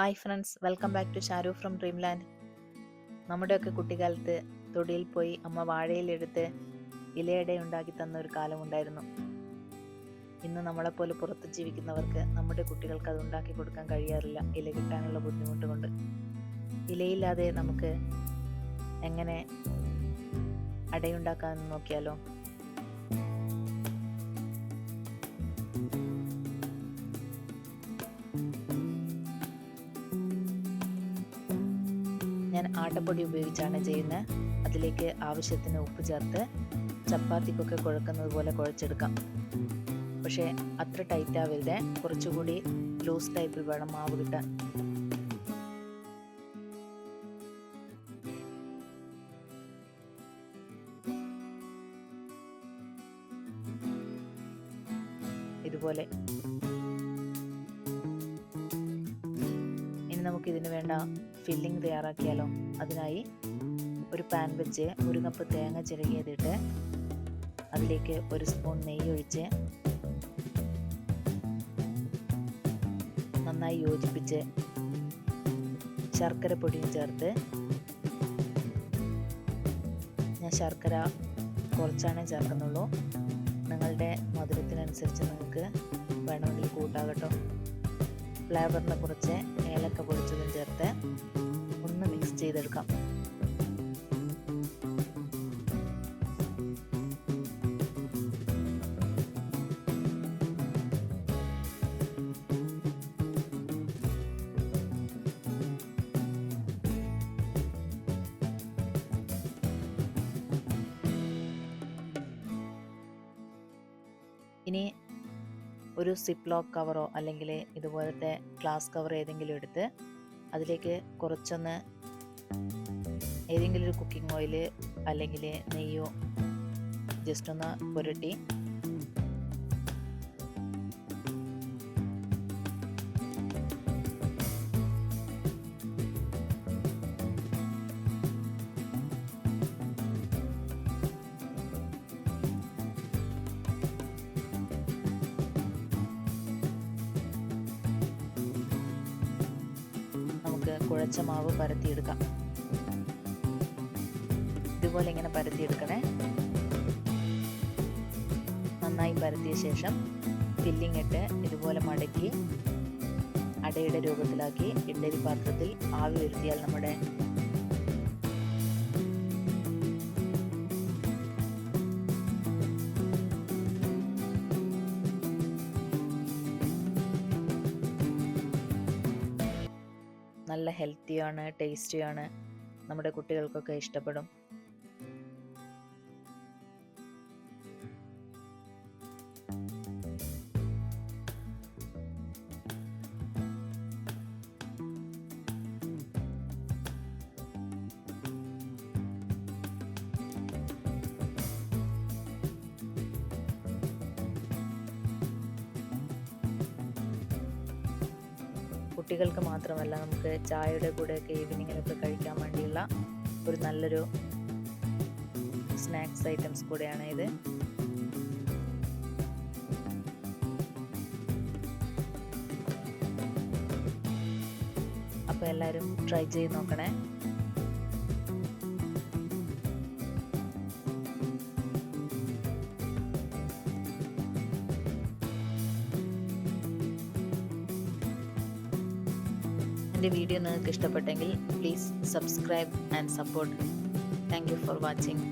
Hi friends, welcome back to Sharu from Dreamland. നമ്മുടെയൊക്കെ കുട്ടിക്കാലത്ത് തൊടിയിൽ പോയി അമ്മ വാഴയിലെടുത്ത് ഇലയട ഉണ്ടാക്കി തന്ന ഒരു കാലമുണ്ടായിരുന്നു. ഇന്ന് നമ്മളെപ്പോലെ പുറത്ത് ജീവിക്കുന്നവർക്ക് നമ്മുടെ കുട്ടികൾക്ക് അത് ഉണ്ടാക്കി കൊടുക്കാൻ കഴിയാറില്ല, ഇല കിട്ടാനുള്ള ബുദ്ധിമുട്ട് കൊണ്ട്. ഇലയില്ലാതെ നമുക്ക് എങ്ങനെ അടയുണ്ടാക്കാമെന്ന് നോക്കിയാലോ? ഞാൻ ആട്ടപ്പൊടി ഉപയോഗിച്ചാണ് ചെയ്യുന്നത്. അതിലേക്ക് ആവശ്യത്തിന് ഉപ്പ് ചേർത്ത് ചപ്പാത്തിക്കൊക്കെ കുഴക്കുന്നത് പോലെ കുഴച്ചെടുക്കാം. പക്ഷേ അത്ര ടൈറ്റ് ആവരുത്, കുറച്ചുകൂടി ലൂസ് ടൈപ്പിൽ വേണം മാവ് കിട്ടാൻ. ഇതുപോലെ. ഇനി നമുക്കിതിന് വേണ്ട ഫില്ലിംഗ് തയ്യാറാക്കിയാലോ? അതിനായി ഒരു പാൻ വെച്ച് 1 കപ്പ് തേങ്ങ ചിരകിയതിട്ട് അതിലേക്ക് 1 സ്പൂൺ നെയ്യ് ഒഴിച്ച് നന്നായി യോജിപ്പിച്ച് ശർക്കര പൊടിയും ചേർത്ത്, ഞാൻ ശർക്കര കുറച്ചാണേ ചേർക്കുന്നുള്ളൂ, നിങ്ങളുടെ മധുരത്തിനനുസരിച്ച് നിങ്ങൾക്ക് വേണമെങ്കിൽ കൂട്ടാകട്ടോ. ഫ്ലേവറിന് കുറച്ച് ഏലക്ക പൊടിച്ചതും ചേർത്ത് ഒന്ന് മിക്സ് ചെയ്തെടുക്കാം. ഇനി ഒരു സിപ്ലോക്ക് കവറോ അല്ലെങ്കിൽ ഇതുപോലത്തെ ഗ്ലാസ് കവർ ഏതെങ്കിലും എടുത്ത് അതിലേക്ക് കുറച്ചൊന്ന് ഏതെങ്കിലും ഒരു കുക്കിംഗ് ഓയിൽ അല്ലെങ്കിൽ നെയ്യോ ജസ്റ്റ് ഒന്ന് പുരട്ടി കുഴച്ച മാവ് പരത്തിയെടുക്കാം. ഇതുപോലെ ഇങ്ങനെ പരത്തിയെടുക്കണേ. നന്നായി പരത്തിയ ശേഷം ഫില്ലിംഗ് ഇട്ട് ഇതുപോലെ മടക്കി അടയുടെ രൂപത്തിലാക്കി ഇഡ്ഡലി പാത്രത്തിൽ ആവി വരുത്തിയാൽ നമ്മുടെ നല്ല ഹെൽത്തിയാണ്, ടേസ്റ്റിയാണ്, നമ്മുടെ കുട്ടികൾക്കൊക്കെ ഇഷ്ടപ്പെടും. കുട്ടികൾക്ക് മാത്രമല്ല, നമുക്ക് ചായയുടെ കൂടെയൊക്കെ ഈവനിങ്ങിലൊക്കെ കഴിക്കാൻ വേണ്ടിയുള്ള ഒരു നല്ലൊരു സ്നാക്സ് ഐറ്റംസ് കൂടെയാണ് ഇത്. അപ്പോൾ എല്ലാവരും ട്രൈ ചെയ്ത് നോക്കണേ. എൻ്റെ വീഡിയോ നിങ്ങൾക്ക് ഇഷ്ടപ്പെട്ടെങ്കിൽ please subscribe and support. Thank you for watching.